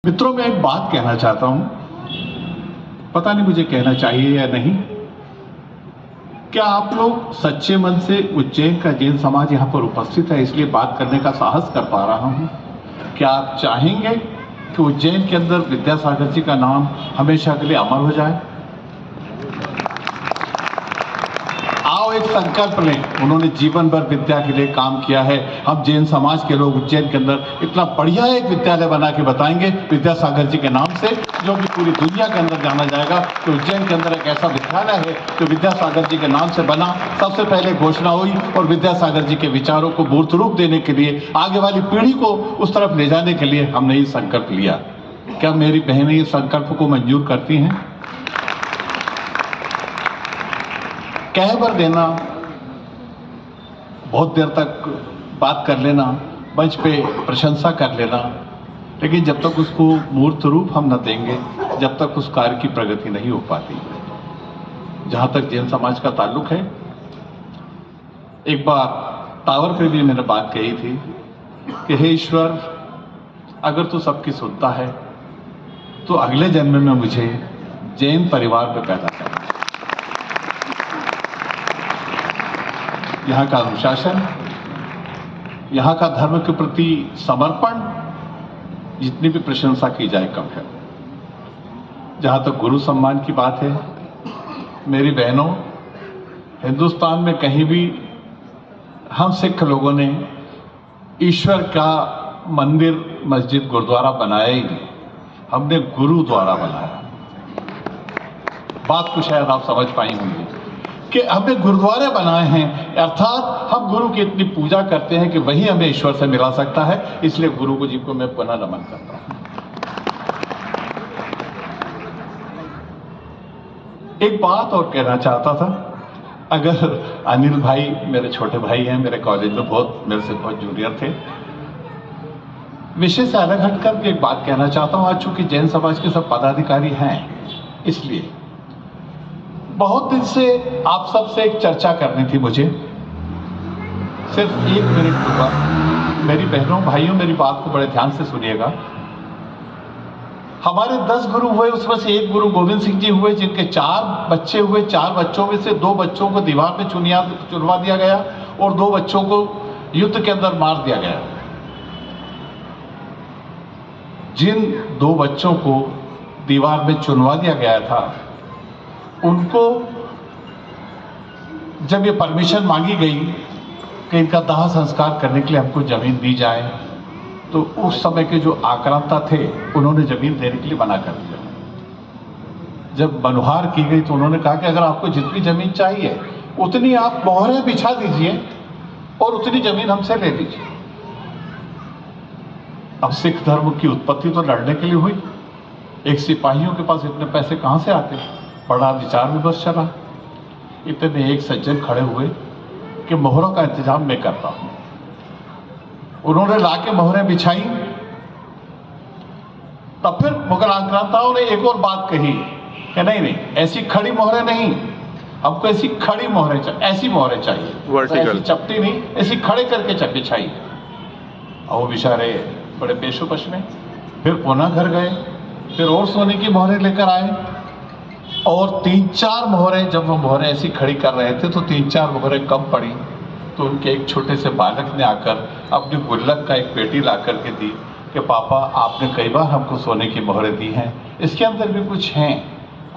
मित्रों, मैं एक बात कहना चाहता हूं, पता नहीं मुझे कहना चाहिए या नहीं। क्या आप लोग सच्चे मन से उज्जैन का जैन समाज यहां पर उपस्थित है इसलिए बात करने का साहस कर पा रहा हूं? क्या आप चाहेंगे कि उज्जैन के अंदर विद्यासागर जी का नाम हमेशा के लिए अमर हो जाए? आओ एक संकल्प लें। उन्होंने जीवन भर विद्या के लिए काम किया है। हम जैन समाज के लोग उज्जैन के अंदर इतना बढ़िया एक विद्यालय बना के बताएंगे विद्यासागर जी के नाम से, जो कि पूरी दुनिया के अंदर जाना जाएगा कि उज्जैन के अंदर एक ऐसा विद्यालय है जो विद्यासागर जी के नाम से बना। सबसे पहले घोषणा हुई और विद्यासागर जी के विचारों को मूर्त रूप देने के लिए, आगे वाली पीढ़ी को उस तरफ ले जाने के लिए हमने ये संकल्प लिया। क्या मेरी बहनें ये संकल्प को मंजूर करती हैं? कह भर देना, बहुत देर तक बात कर लेना, मंच पे प्रशंसा कर लेना, लेकिन जब तक उसको मूर्त रूप हम न देंगे, जब तक उस कार्य की प्रगति नहीं हो पाती। जहां तक जैन समाज का ताल्लुक है, एक बार टावर पे भी मैंने बात कही थी कि हे ईश्वर, अगर तू सबकी सुनता है तो अगले जन्म में मुझे जैन परिवार में पैदा कर। यहाँ का अनुशासन, यहाँ का धर्म के प्रति समर्पण, जितनी भी प्रशंसा की जाए कम है। जहाँ तक गुरु सम्मान की बात है, मेरी बहनों, हिंदुस्तान में कहीं भी हम सिख लोगों ने ईश्वर का मंदिर, मस्जिद, गुरुद्वारा बनाया ही नहीं। हमने गुरुद्वारा बनाया। बात को शायद आप समझ पाई होंगी कि हमने गुरुद्वारे बनाए हैं, अर्थात हम गुरु की इतनी पूजा करते हैं कि वही हमें ईश्वर से मिला सकता है। इसलिए गुरु जी को मैं पुनः नमन करता हूं। एक बात और कहना चाहता था। अगर अनिल भाई मेरे छोटे भाई हैं, मेरे कॉलेज में मेरे से बहुत जूनियर थे, विषय से अलग हटकर भी एक बात कहना चाहता हूं। आज चूंकि जैन समाज के सब पदाधिकारी हैं, इसलिए बहुत दिन से आप सबसे एक चर्चा करनी थी मुझे। सिर्फ 1 मिनट होगा। मेरी बहनों, भाइयों, मेरी बात को बड़े ध्यान से सुनिएगा। हमारे 10 गुरु हुए, उसमें से एक गुरु गोविंद सिंह जी हुए, जिनके 4 बच्चे हुए। 4 बच्चों में से 2 बच्चों को दीवार में चुनवा दिया गया और 2 बच्चों को युद्ध के अंदर मार दिया गया। जिन 2 बच्चों को दीवार में चुनवा दिया गया था, उनको जब ये परमिशन मांगी गई कि इनका दाह संस्कार करने के लिए हमको जमीन दी जाए, तो उस समय के जो आक्रांता थे, उन्होंने जमीन देने के लिए मना कर दिया। जब मनुहार की गई तो उन्होंने कहा कि अगर आपको जितनी जमीन चाहिए उतनी आप मोहरें बिछा दीजिए और उतनी जमीन हमसे ले लीजिए। अब सिख धर्म की उत्पत्ति तो लड़ने के लिए हुई। एक सिपाहियों के पास इतने पैसे कहां से आते? बड़ा विचार विमर्श चला। इतने एक सज्जन खड़े हुए कि मोहरों का इंतजाम मैं करता हूं। उन्होंने लाके मोहरें बिछाई। तब फिर मुगल आक्रांताओं ने एक और बात कही कि नहीं, ऐसी खड़ी मोहरें नहीं, हमको ऐसी खड़ी मोहरें चाहिए, ऐसी मोहरें चाहिए, ऐसी चपटी नहीं, ऐसी खड़े करके बिछाई। और वो बेचारे बड़े पेशोपश में फिर पुनः घर गए, फिर और सोने की मोहरें लेकर आए और 3-4 मोहरें, जब वो मोहरें ऐसी खड़ी कर रहे थे तो 3-4 मोहरें कम पड़ी। तो उनके एक छोटे से बालक ने आकर अपनी गुल्लक का एक पेटी ला करके दी कि पापा, आपने कई बार हमको सोने की मोहरें दी हैं, इसके अंदर भी कुछ हैं,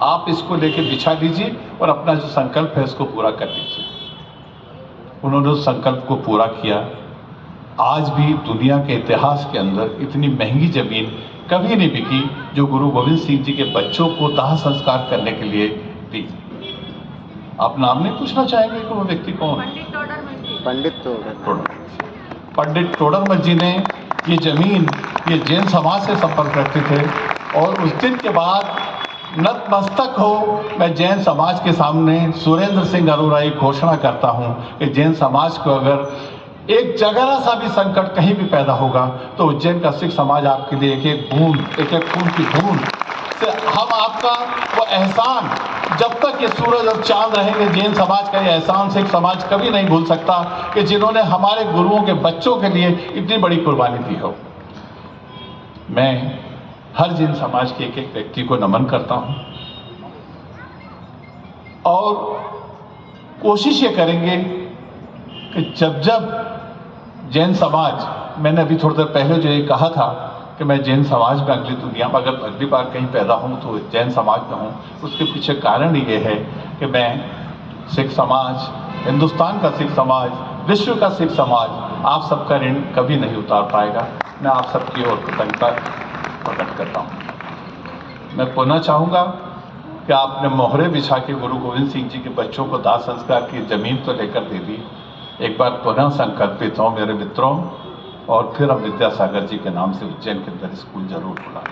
आप इसको लेके बिछा दीजिए और अपना जो संकल्प है उसको पूरा कर लीजिए। उन्होंने उस संकल्प को पूरा किया। आज भी दुनिया के इतिहास के अंदर इतनी महंगी जमीन कभी नहीं बिकी जो गुरु गोविंद सिंह जी के बच्चों को दाह संस्कार करने के लिए दी। आप नाम नहीं पूछना चाहेंगे कि वो व्यक्ति कौन? पंडित टोडरमल जी ने ये जमीन, ये जैन समाज से संपर्क रखते थे। और उस दिन के बाद नतमस्तक हो मैं जैन समाज के सामने सुरेंद्र सिंह अरोड़ा की घोषणा करता हूं कि जैन समाज को अगर एक जगह सा भी संकट कहीं भी पैदा होगा तो उज्जैन का सिख समाज आपके लिए एक एक खून की बूंद से हम आपका वो एहसान, जब तक ये सूरज और चांद रहेंगे, जैन समाज का ये एहसान सिख समाज कभी नहीं भूल सकता कि जिन्होंने हमारे गुरुओं के बच्चों के लिए इतनी बड़ी कुर्बानी दी हो। मैं हर जैन समाज के एक एक व्यक्ति को नमन करता हूं और कोशिश ये करेंगे कि जब जब जैन समाज, मैंने अभी थोड़ी देर पहले जो ये कहा था कि मैं जैन समाज में अगली दुनिया में अगर अगली बार कहीं पैदा हूं तो जैन समाज में हूं, उसके पीछे कारण ये है कि मैं सिख समाज, हिंदुस्तान का सिख समाज, विश्व का सिख समाज आप सबका ऋण कभी नहीं उतार पाएगा। मैं आप सबकी ओर कृतज्ञता प्रकट करता हूं। मैं पुनः चाहूंगा कि आपने मोहरे बिछा के गुरु गोविंद सिंह जी के बच्चों को दाह संस्कार की जमीन तो लेकर दे दी। एक बार पुनः संकल्पित हो मेरे मित्रों, और फिर हम विद्यासागर जी के नाम से उज्जैन के अंदर स्कूल जरूर खुला।